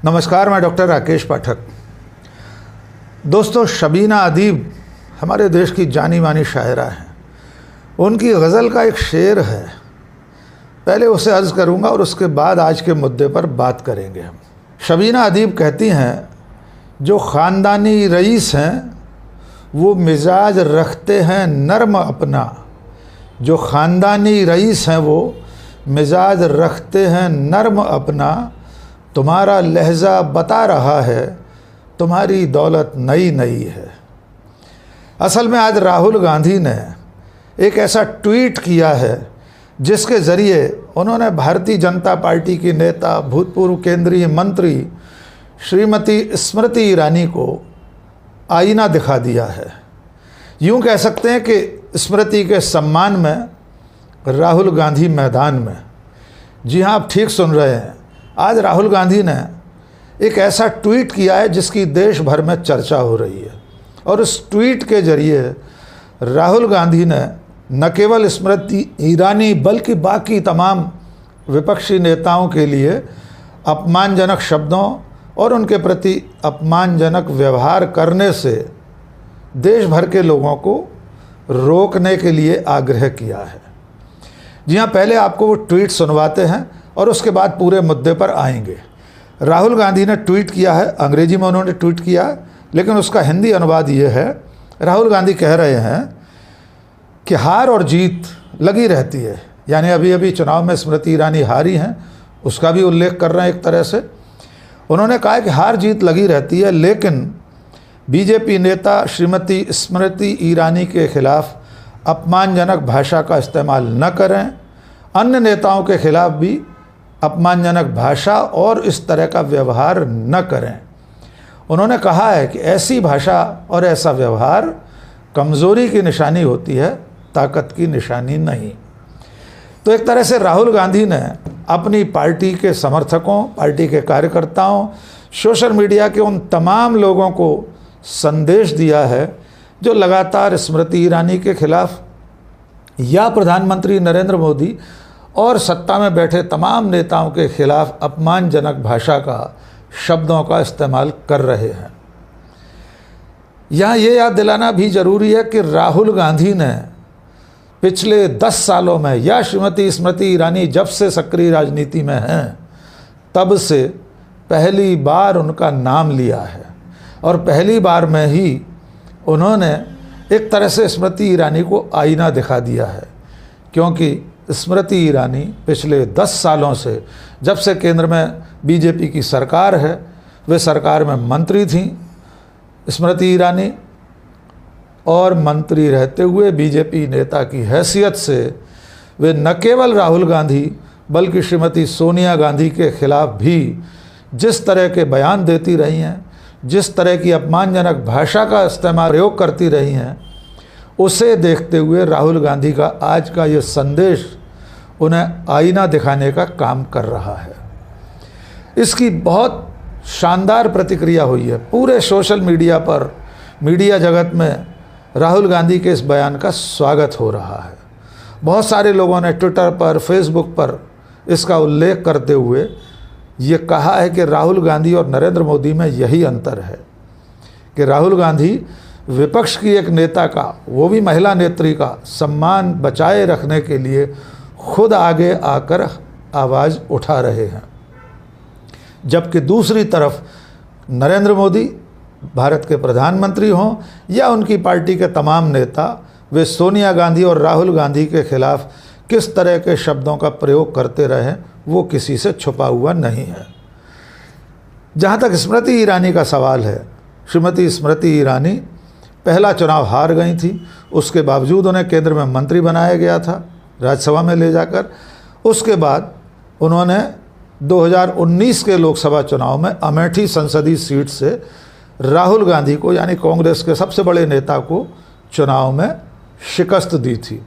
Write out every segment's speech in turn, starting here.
नमस्कार, मैं डॉक्टर राकेश पाठक। दोस्तों, शबीना अदीब हमारे देश की जानी मानी शायरा हैं। उनकी गज़ल का एक शेर है, पहले उसे अर्ज़ करूँगा और उसके बाद आज के मुद्दे पर बात करेंगे हम। शबीना अदीब कहती हैं, जो ख़ानदानी रईस हैं वो मिजाज रखते हैं नर्म अपना। जो ख़ानदानी रईस हैं वो मिजाज रखते हैं नर्म अपना। तुम्हारा लहजा बता रहा है तुम्हारी दौलत नई नई है। असल में आज राहुल गांधी ने एक ऐसा ट्वीट किया है जिसके ज़रिए उन्होंने भारतीय जनता पार्टी की नेता, भूतपूर्व केंद्रीय मंत्री श्रीमती स्मृति ईरानी को आईना दिखा दिया है। यूँ कह सकते हैं कि स्मृति के सम्मान में राहुल गांधी मैदान में। जी हाँ, आप ठीक सुन रहे हैं। आज राहुल गांधी ने एक ऐसा ट्वीट किया है जिसकी देश भर में चर्चा हो रही है, और उस ट्वीट के ज़रिए राहुल गांधी ने न केवल स्मृति ईरानी बल्कि बाकी तमाम विपक्षी नेताओं के लिए अपमानजनक शब्दों और उनके प्रति अपमानजनक व्यवहार करने से देश भर के लोगों को रोकने के लिए आग्रह किया है। जी हाँ, पहले आपको वो ट्वीट सुनवाते हैं और उसके बाद पूरे मुद्दे पर आएंगे। राहुल गांधी ने ट्वीट किया है, अंग्रेजी में उन्होंने ट्वीट किया, लेकिन उसका हिंदी अनुवाद ये है। राहुल गांधी कह रहे हैं कि हार और जीत लगी रहती है, यानी अभी अभी चुनाव में स्मृति ईरानी हारी हैं, उसका भी उल्लेख कर रहे हैं एक तरह से। उन्होंने कहा कि हार जीत लगी रहती है, लेकिन बीजेपी नेता श्रीमती स्मृति ईरानी के खिलाफ अपमानजनक भाषा का इस्तेमाल न करें, अन्य नेताओं के खिलाफ भी अपमानजनक भाषा और इस तरह का व्यवहार न करें। उन्होंने कहा है कि ऐसी भाषा और ऐसा व्यवहार कमज़ोरी की निशानी होती है, ताकत की निशानी नहीं। तो एक तरह से राहुल गांधी ने अपनी पार्टी के समर्थकों, पार्टी के कार्यकर्ताओं, सोशल मीडिया के उन तमाम लोगों को संदेश दिया है जो लगातार स्मृति ईरानी के खिलाफ या प्रधानमंत्री नरेंद्र मोदी और सत्ता में बैठे तमाम नेताओं के खिलाफ अपमानजनक भाषा का, शब्दों का इस्तेमाल कर रहे हैं। यहाँ ये याद दिलाना भी ज़रूरी है कि राहुल गांधी ने पिछले 10 सालों में, या श्रीमती स्मृति ईरानी जब से सक्रिय राजनीति में हैं तब से पहली बार उनका नाम लिया है, और पहली बार में ही उन्होंने एक तरह से स्मृति ईरानी को आईना दिखा दिया है। क्योंकि स्मृति ईरानी पिछले 10 सालों से, जब से केंद्र में बीजेपी की सरकार है, वे सरकार में मंत्री थीं स्मृति ईरानी, और मंत्री रहते हुए बीजेपी नेता की हैसियत से वे न केवल राहुल गांधी बल्कि श्रीमती सोनिया गांधी के खिलाफ भी जिस तरह के बयान देती रही हैं, जिस तरह की अपमानजनक भाषा का इस्तेमाल प्रयोग करती रही हैं, उसे देखते हुए राहुल गांधी का आज का ये संदेश उन्हें आईना दिखाने का काम कर रहा है। इसकी बहुत शानदार प्रतिक्रिया हुई है पूरे सोशल मीडिया पर। मीडिया जगत में राहुल गांधी के इस बयान का स्वागत हो रहा है। बहुत सारे लोगों ने ट्विटर पर, फेसबुक पर इसका उल्लेख करते हुए ये कहा है कि राहुल गांधी और नरेंद्र मोदी में यही अंतर है कि राहुल गांधी विपक्ष की एक नेता का, वो भी महिला नेत्री का, सम्मान बचाए रखने के लिए खुद आगे आकर आवाज़ उठा रहे हैं, जबकि दूसरी तरफ नरेंद्र मोदी भारत के प्रधानमंत्री हों या उनकी पार्टी के तमाम नेता, वे सोनिया गांधी और राहुल गांधी के खिलाफ किस तरह के शब्दों का प्रयोग करते रहे, वो किसी से छुपा हुआ नहीं है। जहाँ तक स्मृति ईरानी का सवाल है, श्रीमती स्मृति ईरानी पहला चुनाव हार गई थी, उसके बावजूद उन्हें केंद्र में मंत्री बनाया गया था राज्यसभा में ले जाकर। उसके बाद उन्होंने 2019 के लोकसभा चुनाव में अमेठी संसदीय सीट से राहुल गांधी को, यानी कांग्रेस के सबसे बड़े नेता को, चुनाव में शिकस्त दी थी।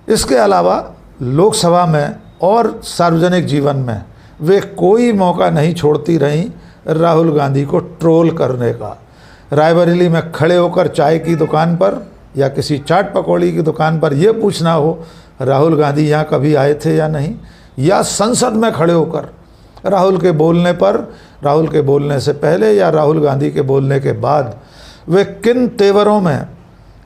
इसके अलावा लोकसभा में और सार्वजनिक जीवन में वे कोई मौका नहीं छोड़ती रहीं राहुल गांधी को ट्रोल करने का। रायबरेली में खड़े होकर चाय की दुकान पर या किसी चाट पकौड़ी की दुकान पर यह पूछना हो राहुल गांधी यहाँ कभी आए थे या नहीं, या संसद में खड़े होकर राहुल के बोलने पर, राहुल के बोलने से पहले या राहुल गांधी के बोलने के बाद वे किन तेवरों में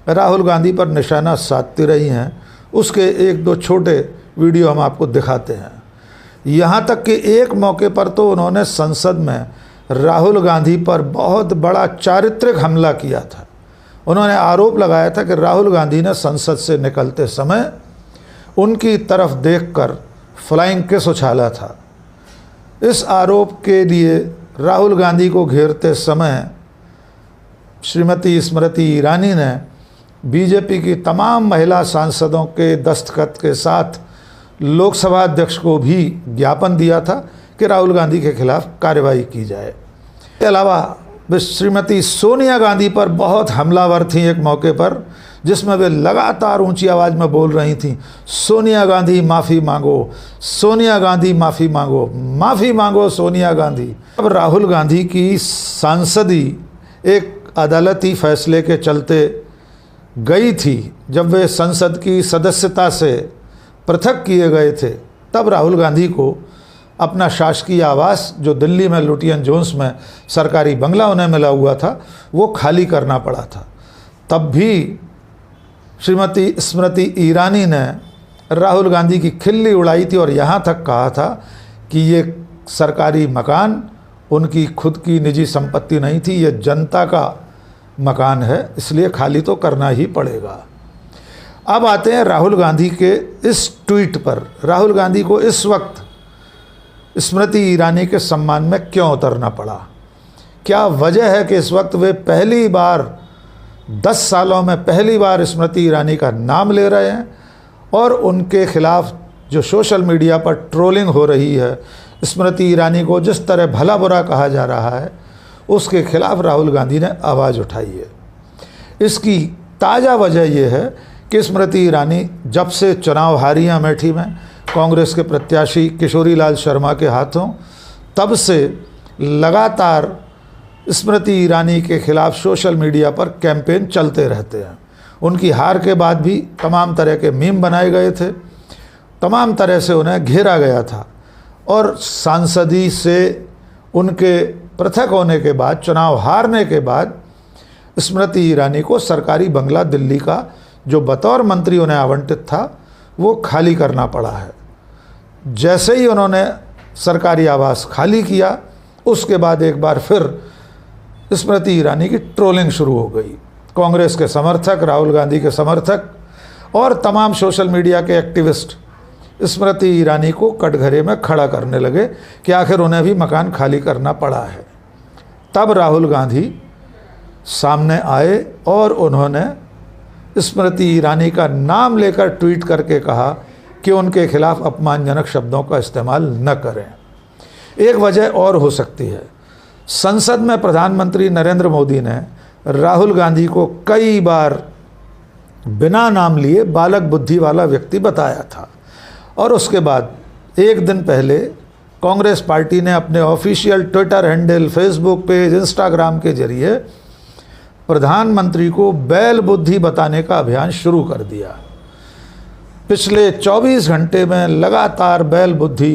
राहुल गांधी पर निशाना साधती रही हैं, उसके एक दो छोटे वीडियो हम आपको दिखाते हैं। यहाँ तक कि एक मौके पर तो उन्होंने संसद में राहुल गांधी पर बहुत बड़ा चारित्रिक हमला किया था। उन्होंने आरोप लगाया था कि राहुल गांधी ने संसद से निकलते समय उनकी तरफ देखकर फ्लाइंग किस उछाला था। इस आरोप के लिए राहुल गांधी को घेरते समय श्रीमती स्मृति ईरानी ने बीजेपी की तमाम महिला सांसदों के दस्तखत के साथ लोकसभा अध्यक्ष को भी ज्ञापन दिया था कि राहुल गांधी के खिलाफ कार्रवाई की जाए। इसके अलावा वे श्रीमती सोनिया गांधी पर बहुत हमलावर थीं एक मौके पर, जिसमें वे लगातार ऊंची आवाज़ में बोल रही थीं, सोनिया गांधी माफ़ी मांगो, सोनिया गांधी माफ़ी मांगो, माफ़ी मांगो सोनिया गांधी। अब राहुल गांधी की सांसदी एक अदालती फैसले के चलते गई थी। जब वे संसद की सदस्यता से पृथक किए गए थे, तब राहुल गांधी को अपना शासकीय आवास, जो दिल्ली में लुटियन जोन्स में सरकारी बंगला उन्हें मिला हुआ था, वो खाली करना पड़ा था। तब भी श्रीमती स्मृति ईरानी ने राहुल गांधी की खिल्ली उड़ाई थी और यहाँ तक कहा था कि ये सरकारी मकान उनकी खुद की निजी संपत्ति नहीं थी, ये जनता का मकान है, इसलिए खाली तो करना ही पड़ेगा। अब आते हैं राहुल गांधी के इस ट्वीट पर। राहुल गांधी को इस वक्त स्मृति ईरानी के सम्मान में क्यों उतरना पड़ा? क्या वजह है कि इस वक्त वे पहली बार 10 सालों में पहली बार स्मृति ईरानी का नाम ले रहे हैं और उनके खिलाफ जो सोशल मीडिया पर ट्रोलिंग हो रही है, स्मृति ईरानी को जिस तरह भला बुरा कहा जा रहा है, उसके खिलाफ राहुल गांधी ने आवाज़ उठाई है। इसकी ताज़ा वजह यह है कि स्मृति ईरानी जब से चुनाव हारी हैं अमेठी में कांग्रेस के प्रत्याशी किशोरी लाल शर्मा के हाथों, तब से लगातार स्मृति ईरानी के खिलाफ सोशल मीडिया पर कैंपेन चलते रहते हैं। उनकी हार के बाद भी तमाम तरह के मीम बनाए गए थे, तमाम तरह से उन्हें घेरा गया था और सांसदी से उनके पृथक होने के बाद, चुनाव हारने के बाद, स्मृति ईरानी को सरकारी बंगला दिल्ली का जो बतौर मंत्री उन्हें आवंटित था वो खाली करना पड़ा है। जैसे ही उन्होंने सरकारी आवास खाली किया, उसके बाद एक बार फिर स्मृति ईरानी की ट्रोलिंग शुरू हो गई। कांग्रेस के समर्थक, राहुल गांधी के समर्थक और तमाम सोशल मीडिया के एक्टिविस्ट स्मृति ईरानी को कटघरे में खड़ा करने लगे कि आखिर उन्हें भी मकान खाली करना पड़ा है। तब राहुल गांधी सामने आए और उन्होंने स्मृति ईरानी का नाम लेकर ट्वीट करके कहा कि उनके खिलाफ अपमानजनक शब्दों का इस्तेमाल न करें। एक वजह और हो सकती है, संसद में प्रधानमंत्री नरेंद्र मोदी ने राहुल गांधी को कई बार बिना नाम लिए बालक बुद्धि वाला व्यक्ति बताया था और उसके बाद एक दिन पहले कांग्रेस पार्टी ने अपने official Twitter handle, Facebook page, Instagram के जरिए प्रधानमंत्री को बैल बुद्धि बताने का अभियान शुरू कर दिया। पिछले 24 घंटे में लगातार बैल बुद्धि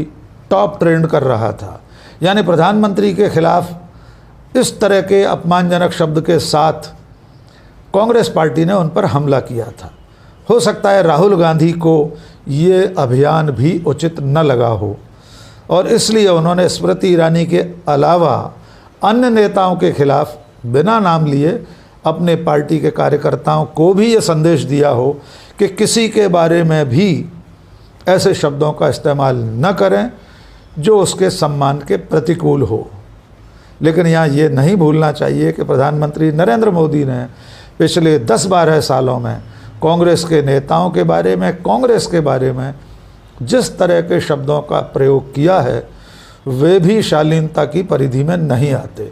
टॉप ट्रेंड कर रहा था, यानी प्रधानमंत्री के खिलाफ इस तरह के अपमानजनक शब्द के साथ कांग्रेस पार्टी ने उन पर हमला किया था। हो सकता है राहुल गांधी को ये अभियान भी उचित न लगा हो और इसलिए उन्होंने स्मृति ईरानी के अलावा अन्य नेताओं के खिलाफ बिना नाम लिए अपने पार्टी के कार्यकर्ताओं को भी ये संदेश दिया हो कि किसी के बारे में भी ऐसे शब्दों का इस्तेमाल न करें जो उसके सम्मान के प्रतिकूल हो। लेकिन यहाँ ये नहीं भूलना चाहिए कि प्रधानमंत्री नरेंद्र मोदी ने पिछले 10-12 सालों में कांग्रेस के नेताओं के बारे में, कांग्रेस के बारे में जिस तरह के शब्दों का प्रयोग किया है वे भी शालीनता की परिधि में नहीं आते।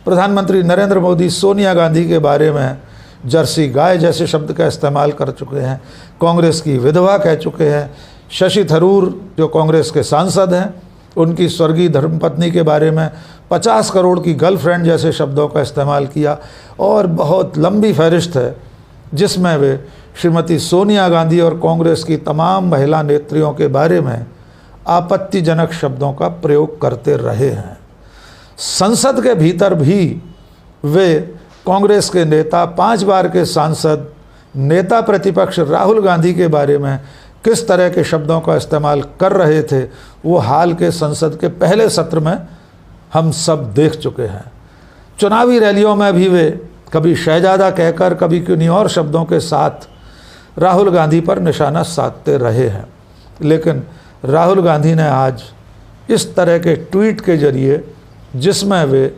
प्रधानमंत्री नरेंद्र मोदी सोनिया गांधी के बारे में जर्सी गाय जैसे शब्द का इस्तेमाल कर चुके हैं, कांग्रेस की विधवा कह चुके हैं। शशि थरूर जो कांग्रेस के सांसद हैं, उनकी स्वर्गीय धर्मपत्नी के बारे में 50 करोड़ की गर्लफ्रेंड जैसे शब्दों का इस्तेमाल किया और बहुत लंबी फहरिस्त है जिसमें वे श्रीमती सोनिया गांधी और कांग्रेस की तमाम महिला नेत्रियों के बारे में आपत्तिजनक शब्दों का प्रयोग करते रहे हैं। संसद के भीतर भी वे कांग्रेस के नेता, 5 बार के सांसद, नेता प्रतिपक्ष राहुल गांधी के बारे में किस तरह के शब्दों का इस्तेमाल कर रहे थे, वो हाल के संसद के पहले सत्र में हम सब देख चुके हैं। चुनावी रैलियों में भी वे कभी शहजादा कहकर, कभी किन्हीं और शब्दों के साथ राहुल गांधी पर निशाना साधते रहे हैं। लेकिन राहुल गांधी ने आज इस तरह के ट्वीट के जरिए, जिसमें वे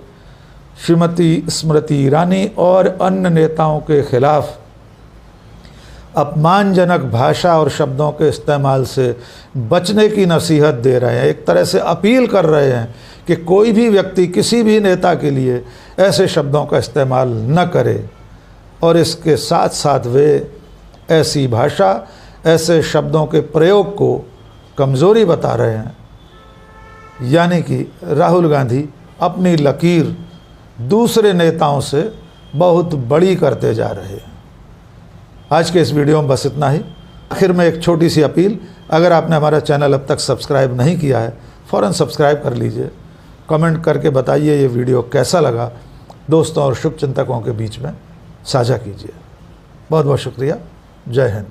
श्रीमती स्मृति ईरानी और अन्य नेताओं के खिलाफ अपमानजनक भाषा और शब्दों के इस्तेमाल से बचने की नसीहत दे रहे हैं, एक तरह से अपील कर रहे हैं कि कोई भी व्यक्ति किसी भी नेता के लिए ऐसे शब्दों का इस्तेमाल न करे। और इसके साथ साथ वे ऐसी भाषा, ऐसे शब्दों के प्रयोग को कमज़ोरी बता रहे हैं, यानी कि राहुल गांधी अपनी लकीर दूसरे नेताओं से बहुत बड़ी करते जा रहे हैं। आज के इस वीडियो में बस इतना ही। आखिर में एक छोटी सी अपील, अगर आपने हमारा चैनल अब तक सब्सक्राइब नहीं किया है, फ़ौरन सब्सक्राइब कर लीजिए। कमेंट करके बताइए ये वीडियो कैसा लगा, दोस्तों और शुभचिंतकों के बीच में साझा कीजिए। बहुत बहुत शुक्रिया। जय हिंद।